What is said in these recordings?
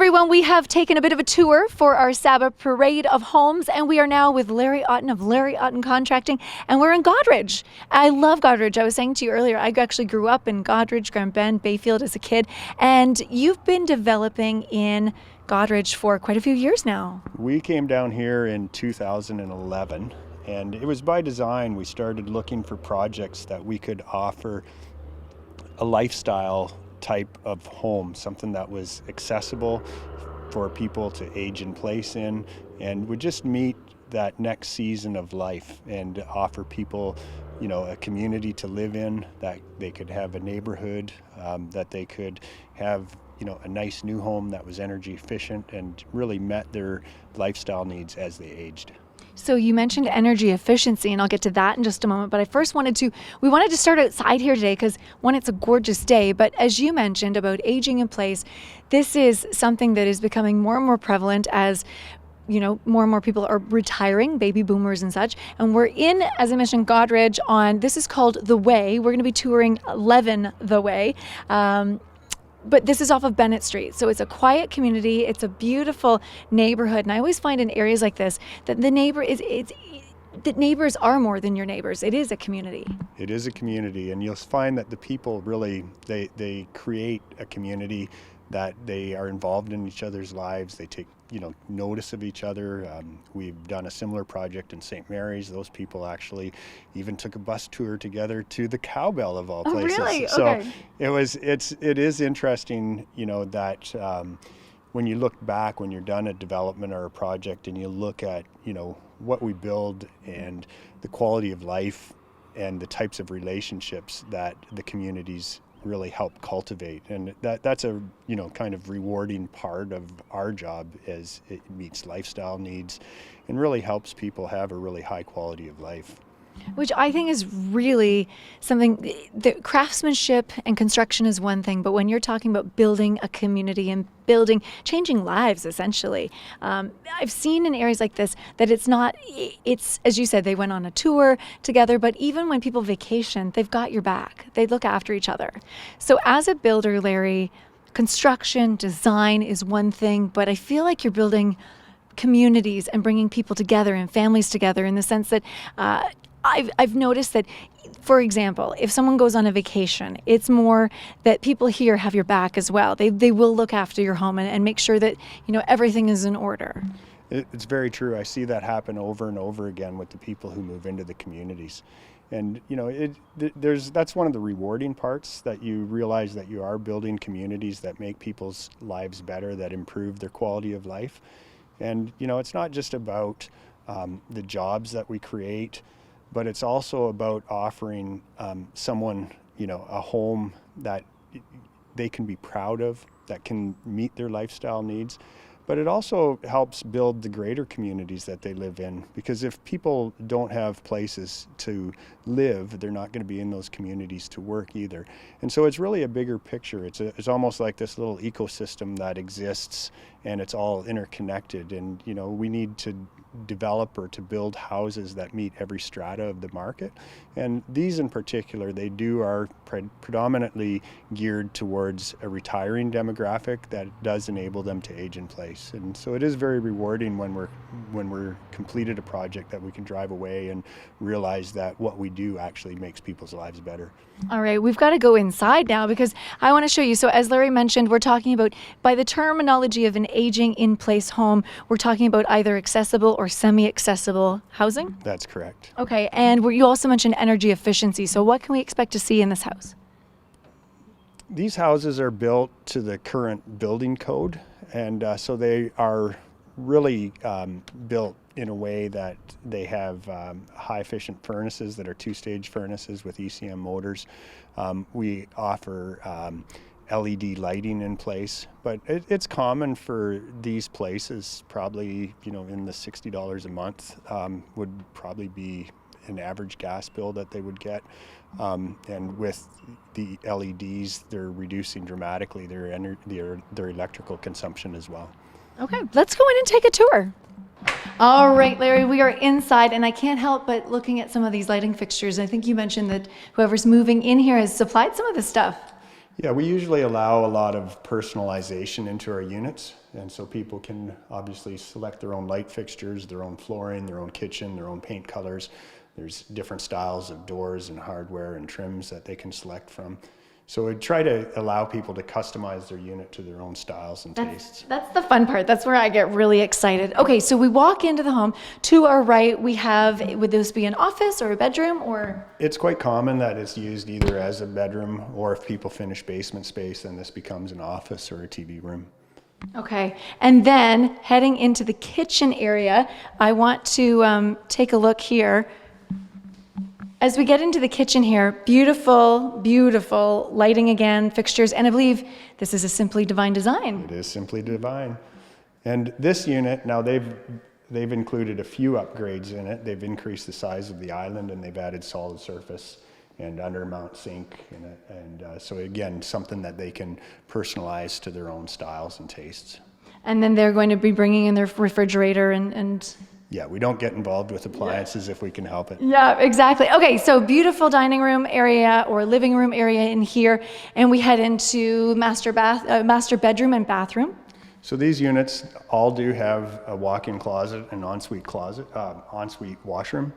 everyone, we have taken a bit of a tour for our SABA Parade of Homes, and we are now with Larry Otten of Larry Otten Contracting, and we're in Goderich. I love Goderich. I was saying to you earlier, I actually grew up in Goderich, Grand Bend, Bayfield as a kid, and you've been developing in Goderich for quite a few years now. We came down here in 2011, and it was by design. We started looking for projects that we could offer a lifestyle type of home, something that was accessible for people to age in place in and would just meet that next season of life and offer people, you know, a community to live in, that they could have a neighborhood, that they could have, you know, a nice new home that was energy efficient and really met their lifestyle needs as they aged. So you mentioned energy efficiency, and I'll get to that in just a moment, but we wanted to start outside here today because, one, it's a gorgeous day, but as you mentioned about aging in place, this is something that is becoming more and more prevalent as, you know, more and more people are retiring, baby boomers and such, and we're in, as I mentioned, Goderich on, this is called The Way. We're going to be touring 11 The Way. But this is off of Bennett Street. So it's a quiet community. It's a beautiful neighborhood. And I always find in areas like this that the neighbors are more than your neighbors. It is a community. It is a community, and you'll find that the people really, they create a community that they are involved in each other's lives. They take, you know, notice of each other. We've done a similar project in St. Mary's. Those people actually even took a bus tour together to the Cowbell of all places. Oh, really? So okay. it is interesting, you know, that when you look back, when you're done a development or a project and you look at, you know, what we build and the quality of life and the types of relationships that the communities really help cultivate, and that's a, you know, kind of rewarding part of our job, as it meets lifestyle needs and really helps people have a really high quality of life. Which I think is really something. The craftsmanship and construction is one thing, but when you're talking about building a community and changing lives, essentially, I've seen in areas like this that it's, as you said, they went on a tour together, but even when people vacation, they've got your back. They look after each other. So as a builder, Larry, construction, design is one thing, but I feel like you're building communities and bringing people together and families together in the sense that I've noticed that, for example, if someone goes on a vacation, it's more that people here have your back as well. They will look after your home and make sure that, you know, everything is in order. It's very true. I see that happen over and over again with the people who move into the communities. And, you know, that's one of the rewarding parts, that you realize that you are building communities that make people's lives better, that improve their quality of life. And, you know, it's not just about the jobs that we create, but it's also about offering someone, you know, a home that they can be proud of, that can meet their lifestyle needs. But it also helps build the greater communities that they live in, because if people don't have places to live, they're not going to be in those communities to work either. And so it's really a bigger picture. It's almost like this little ecosystem that exists, and it's all interconnected. And, you know, we need to develop or to build houses that meet every strata of the market. And these in particular, are predominantly geared towards a retiring demographic that does enable them to age in place. And so it is very rewarding when we're completed a project that we can drive away and realize that what we do actually makes people's lives better. All right, we've got to go inside now because I want to show you. So as Larry mentioned, we're talking about, by the terminology of an aging in place home, we're talking about either accessible or semi-accessible housing? That's correct. Okay, and you also mentioned energy efficiency. So what can we expect to see in this house? These houses are built to the current building code, and so they are really built in a way that they have high efficient furnaces that are two-stage furnaces with ECM motors. We offer LED lighting in place, but it's common for these places, probably, you know, in the $60 a month would probably be an average gas bill that they would get. And with the LEDs, they're reducing dramatically their electrical consumption as well. Okay, let's go in and take a tour. All right, Larry, we are inside, and I can't help but looking at some of these lighting fixtures. I think you mentioned that whoever's moving in here has supplied some of this stuff. Yeah, we usually allow a lot of personalization into our units, and so people can obviously select their own light fixtures, their own flooring, their own kitchen, their own paint colors. There's different styles of doors and hardware and trims that they can select from. So we try to allow people to customize their unit to their own styles and tastes. That's the fun part. That's where I get really excited. Okay, so we walk into the home. To our right, we have, would this be an office or a bedroom or? It's quite common that it's used either as a bedroom, or if people finish basement space, then this becomes an office or a TV room. Okay, and then heading into the kitchen area, I want to take a look here. As we get into the kitchen here, beautiful, beautiful lighting again, fixtures, and I believe this is a Simply Divine design. It is Simply Divine. And this unit, now they've included a few upgrades in it. They've increased the size of the island, and they've added solid surface and undermount sink in it. And so again, something that they can personalize to their own styles and tastes. And then they're going to be bringing in their refrigerator and Yeah, we don't get involved with appliances if we can help it. yeah, exactly. Okay, so beautiful dining room area or living room area in here, and we head into master bedroom and bathroom. So these units all do have a walk-in closet, an ensuite washroom.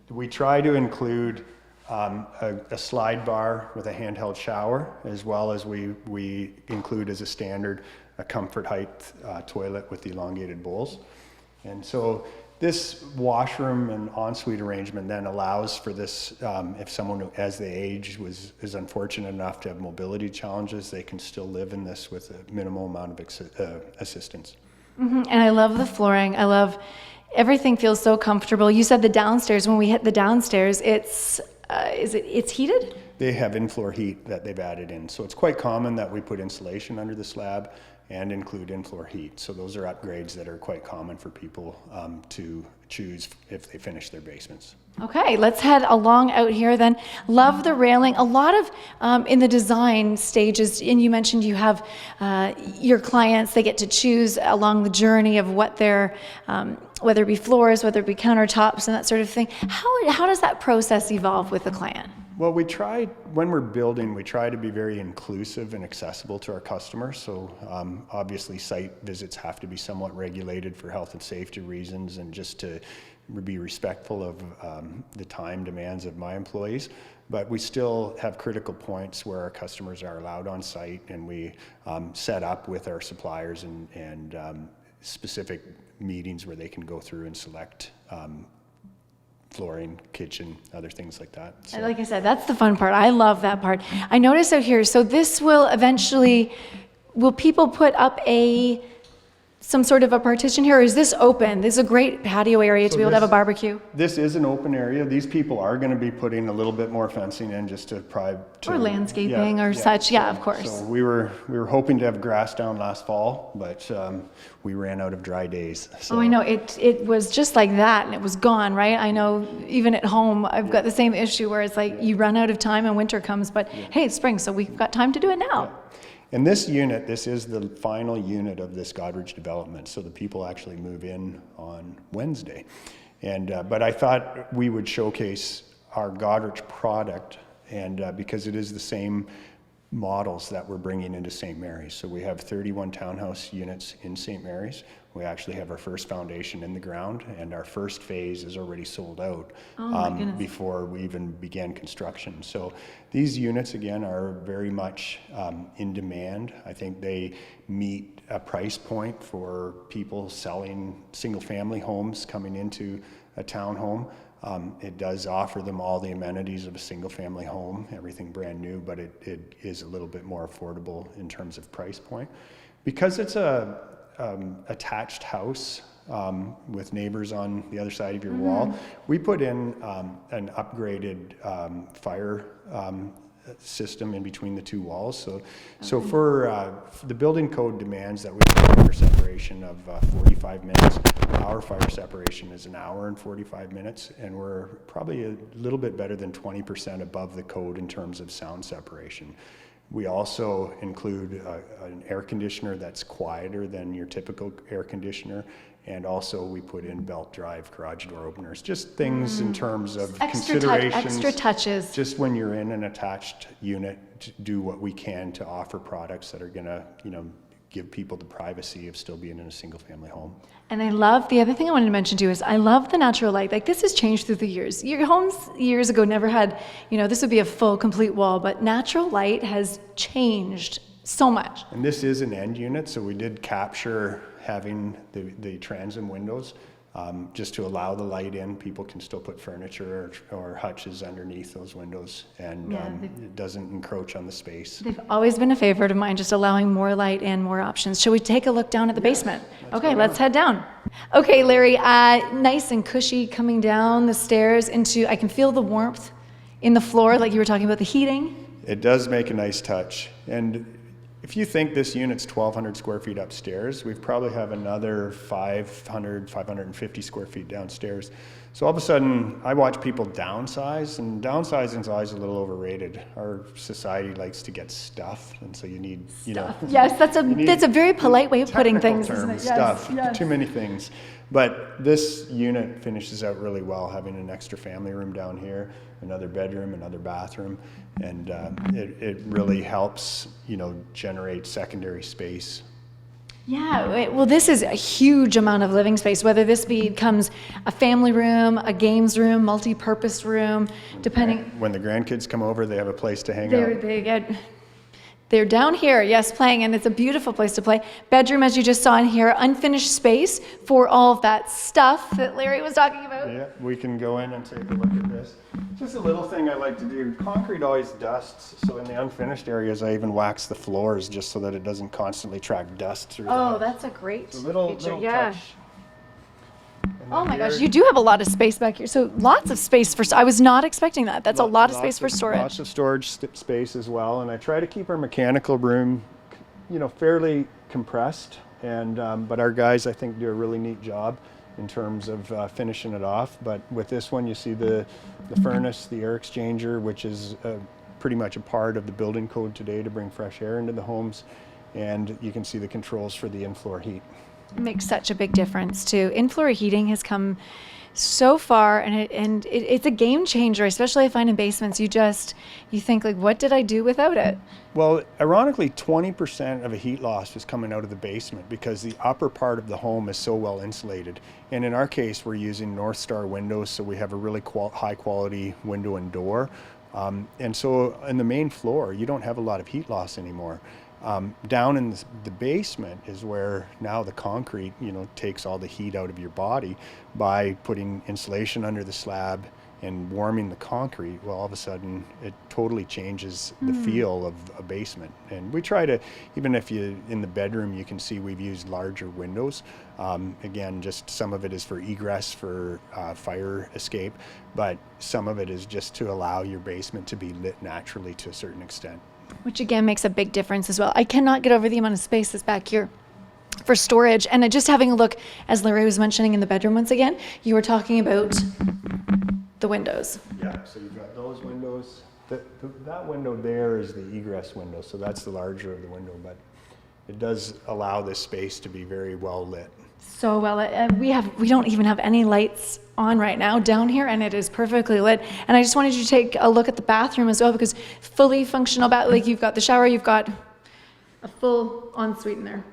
We try to include a slide bar with a handheld shower, as well as we include as a standard a comfort height toilet with elongated bowls. And so this washroom and ensuite arrangement then allows for this, if someone as they age is unfortunate enough to have mobility challenges, they can still live in this with a minimal amount of assistance. Mm-hmm. And I love the flooring. I love everything feels so comfortable. You said the downstairs, when we hit the downstairs, it's heated? They have in-floor heat that they've added in. So it's quite common that we put insulation under the slab and include in-floor heat. So those are upgrades that are quite common for people to choose if they finish their basements. Okay, let's head along out here then. Love the railing. A lot of, in the design stages, and you mentioned you have your clients, they get to choose along the journey of what their, whether it be floors, whether it be countertops and that sort of thing. How does that process evolve with the client? Well, when we're building, we try to be very inclusive and accessible to our customers. So obviously site visits have to be somewhat regulated for health and safety reasons and just to be respectful of the time demands of my employees. But we still have critical points where our customers are allowed on site, and we set up with our suppliers and specific meetings where they can go through and select flooring, kitchen, other things like that. So. Like I said, that's the fun part. I love that part. I notice out here, so this will eventually, will people put up some sort of a partition here, or is this open? This is a great patio area to be able to have a barbecue. This is an open area. These people are going to be putting a little bit more fencing in just to or landscaping or such, yeah, of course. So we were hoping to have grass down last fall, but we ran out of dry days. So. Oh, I know. It was just like that, and it was gone, right? I know even at home, I've got the same issue where it's like you run out of time and winter comes, but hey, it's spring, so we've got time to do it now. Yeah. And this unit, this is the final unit of this Goderich development, so the people actually move in on Wednesday. And but I thought we would showcase our Goderich product, and because it is the same models that we're bringing into St. Mary's. So we have 31 townhouse units in St. Mary's. We actually have our first foundation in the ground, and our first phase is already sold out before we even began construction. So these units, again, are very much in demand. I think they meet a price point for people selling single-family homes coming into a townhome. It does offer them all the amenities of a single-family home, everything brand new, but it is a little bit more affordable in terms of price point. Because it's a attached house with neighbors on the other side of your wall, we put in an upgraded fire system in between the two walls. So for the building code demands that we have a fire separation of 45 minutes. Our fire separation is 1 hour and 45 minutes, and we're probably a little bit better than 20% above the code in terms of sound separation. We also include an air conditioner that's quieter than your typical air conditioner. And also we put in belt drive garage door openers, just things in terms of considerations. Extra touches. Just when you're in an attached unit, to do what we can to offer products that are gonna, give people the privacy of still being in a single family home. And I love, the other thing I wanted to mention too is I love the natural light. Like, this has changed through the years. Your homes years ago never had, this would be a full, complete wall, but natural light has changed so much. And this is an end unit, so we did capture having the transom windows just to allow the light in. People can still put furniture or hutches underneath those windows, and it doesn't encroach on the space. They've always been a favorite of mine, just allowing more light and more options. Shall we take a look down at the basement? Okay, let's head down. Okay, Larry, nice and cushy coming down the stairs into, I can feel the warmth in the floor, like you were talking about the heating. It does make a nice touch. And if you think this unit's 1,200 square feet upstairs, we probably have another 500, 550 square feet downstairs. So all of a sudden, I watch people downsize, and downsizing is always a little overrated. Our society likes to get stuff, and so you need, Yes, that's a very polite way of putting things, term, isn't it? stuff, yes. Too many things. But this unit finishes out really well, having an extra family room down here, another bedroom, another bathroom, and it really helps, generate secondary space. Yeah, well, this is a huge amount of living space, whether this becomes a family room, a games room, multi-purpose room, depending. When the grandkids come over, they have a place to hang out. They're down here, yes, playing, and it's a beautiful place to play. Bedroom, as you just saw in here, unfinished space for all of that stuff that Larry was talking about. Yeah, we can go in and take a look at this. Just a little thing I like to do. Concrete always dusts, so in the unfinished areas, I even wax the floors just so that it doesn't constantly track dust through. Oh, that's a great little yeah. touch. Oh my gosh, you do have a lot of space back here. So lots of space for, I was not expecting that. That's a lot of space for storage. Lots of storage space as well. And I try to keep our mechanical room, fairly compressed. And but our guys, I think, do a really neat job in terms of finishing it off. But with this one, you see the furnace, the air exchanger, which is pretty much a part of the building code today to bring fresh air into the homes. And you can see the controls for the in-floor heat. It makes such a big difference too. In-floor heating has come so far, and it's a game changer, especially I find in basements. You think, like, what did I do without it? Well, ironically, 20% of a heat loss is coming out of the basement because the upper part of the home is so well insulated. And in our case, we're using North Star windows, so we have a really high quality window and door. And so in the main floor, you don't have a lot of heat loss anymore. Down in the basement is where now the concrete, takes all the heat out of your body by putting insulation under the slab and warming the concrete. Well, all of a sudden, it totally changes the feel of a basement. And we try to, even if in the bedroom, you can see we've used larger windows. Again, just some of it is for egress, for fire escape, but some of it is just to allow your basement to be lit naturally to a certain extent. Which again makes a big difference as well. I cannot get over the amount of space that's back here for storage. And just having a look, as Larry was mentioning in the bedroom once again, you were talking about the windows. Yeah, so you've got those windows. That window there is the egress window, so that's the larger of the window, but it does allow this space to be very well lit. So well, we don't even have any lights on right now down here, and it is perfectly lit. And I just wanted you to take a look at the bathroom as well, because fully functional like you've got the shower, you've got a full ensuite in there.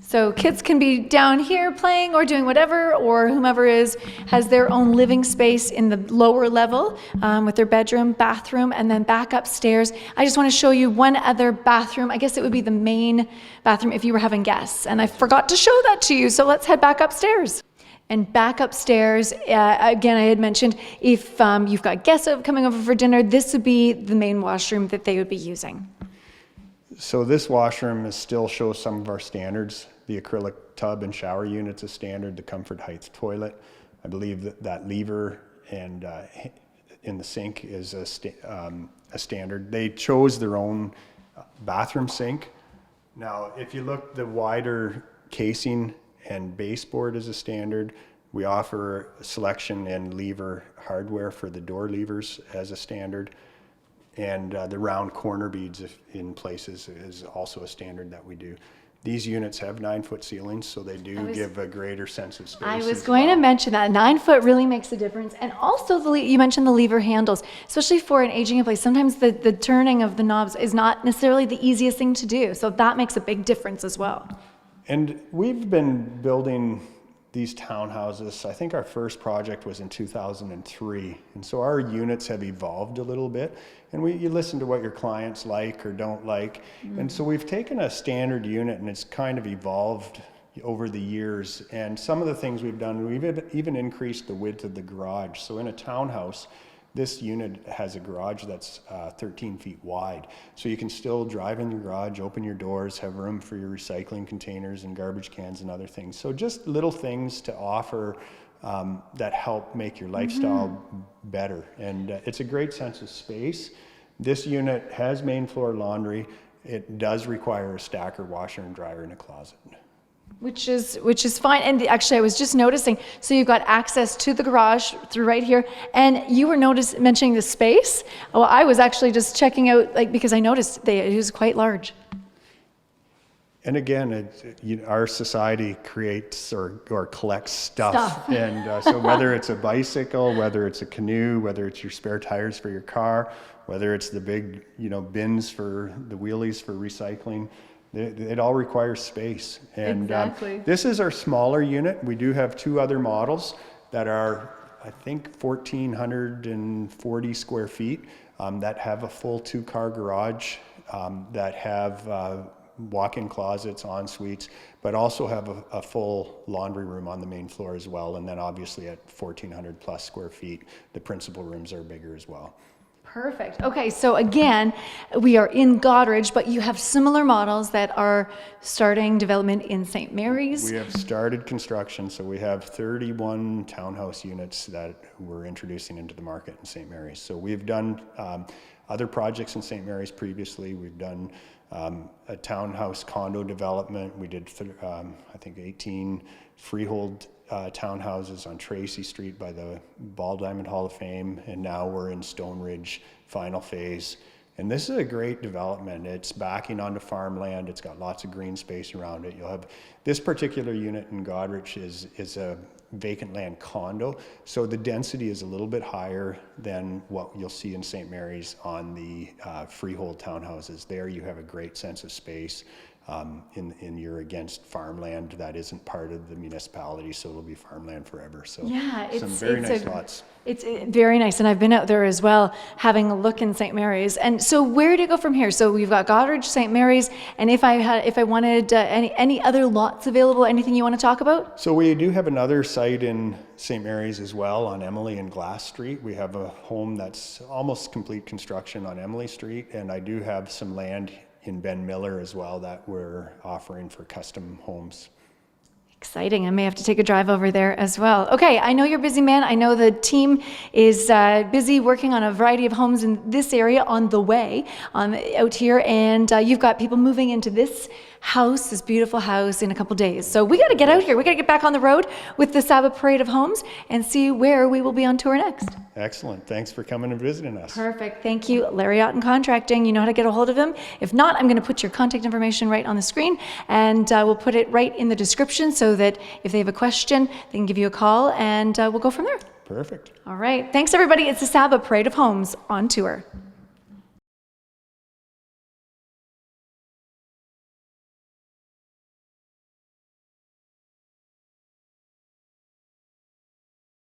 So kids can be down here playing or doing whatever, or whomever has their own living space in the lower level with their bedroom, bathroom, and then back upstairs. I just want to show you one other bathroom. I guess it would be the main bathroom if you were having guests. And I forgot to show that to you, so let's head back upstairs. And back upstairs, again, I had mentioned if you've got guests coming over for dinner, this would be the main washroom that they would be using. So this washroom still shows some of our standards. The acrylic tub and shower unit's a standard, the comfort height toilet. I believe that lever and in the sink is a standard. They chose their own bathroom sink. Now, if you look, the wider casing and baseboard is a standard. We offer selection and lever hardware for the door levers as a standard. And the round corner beads in places is also a standard that we do. These units have 9-foot ceilings, so they do give a greater sense of space. I was going to mention that 9 foot really makes a difference, and also you mentioned the lever handles, especially for an aging in place. Sometimes the turning of the knobs is not necessarily the easiest thing to do, so that makes a big difference as well. And we've been building these townhouses. I think our first project was in 2003, and so our units have evolved a little bit, and you listen to what your clients like or don't like. And so we've taken a standard unit and it's kind of evolved over the years, and some of the things we've done, we've even increased the width of the garage. So in a townhouse, this unit has a garage that's 13 feet wide. So you can still drive in the garage, open your doors, have room for your recycling containers and garbage cans and other things. So just little things to offer that help make your lifestyle better. And it's a great sense of space. This unit has main floor laundry. It does require a stacker, washer and dryer in a closet. Which is fine. And actually, I was just noticing, so you've got access to the garage through right here, and you were mentioning the space. Well, I was actually just checking out, because I noticed it was quite large. And again, our society creates or collects stuff. And so whether it's a bicycle, whether it's a canoe, whether it's your spare tires for your car, whether it's the big bins for the wheelies for recycling, it all requires space. And exactly. This is our smaller unit. We do have 2 other models that are, I think, 1,440 square feet that have a full 2-car garage, that have walk-in closets, en suites, but also have a full laundry room on the main floor as well. And then obviously at 1,400 plus square feet, the principal rooms are bigger as well. Perfect. Okay, so again, we are in Goderich, but you have similar models that are starting development in St. Mary's. We have started construction, so we have 31 townhouse units that we're introducing into the market in St. Mary's. So we've done other projects in St. Mary's previously. We've done a townhouse condo development. We did, I think, 18 freehold townhouses on Tracy Street by the Ball Diamond Hall of Fame, and now we're in Stone Ridge final phase. And this is a great development. It's backing onto farmland. It's got lots of green space around it. You'll have this particular unit in Goderich is a vacant land condo, so the density is a little bit higher than what you'll see in St. Mary's on the freehold townhouses. There you have a great sense of space. You're against farmland that isn't part of the municipality, so it'll be farmland forever. So yeah, some very nice lots. It's very nice, and I've been out there as well, having a look in St. Mary's. And so, where do you go from here? So we've got Goderich, St. Mary's, and if I wanted any other lots available, anything you want to talk about? So we do have another site in St. Mary's as well on Emily and Glass Street. We have a home that's almost complete construction on Emily Street, and I do have some land in Ben Miller as well that we're offering for custom homes. Exciting. I may have to take a drive over there as well. Okay, I know you're a busy man. I know the team is busy working on a variety of homes in this area on the way out here, and you've got people moving into this house, this beautiful house, in a couple days. So we got to get out here. We got to get back on the road with the SABA Parade of Homes and see where we will be on tour next. Excellent. Thanks for coming and visiting us. Perfect. Thank you. Larry Otten Contracting. You know how to get a hold of him. If not, I'm going to put your contact information right on the screen, and we'll put it right in the description so that if they have a question, they can give you a call, and we'll go from there. Perfect. All right. Thanks, everybody. It's the SABA Parade of Homes on tour.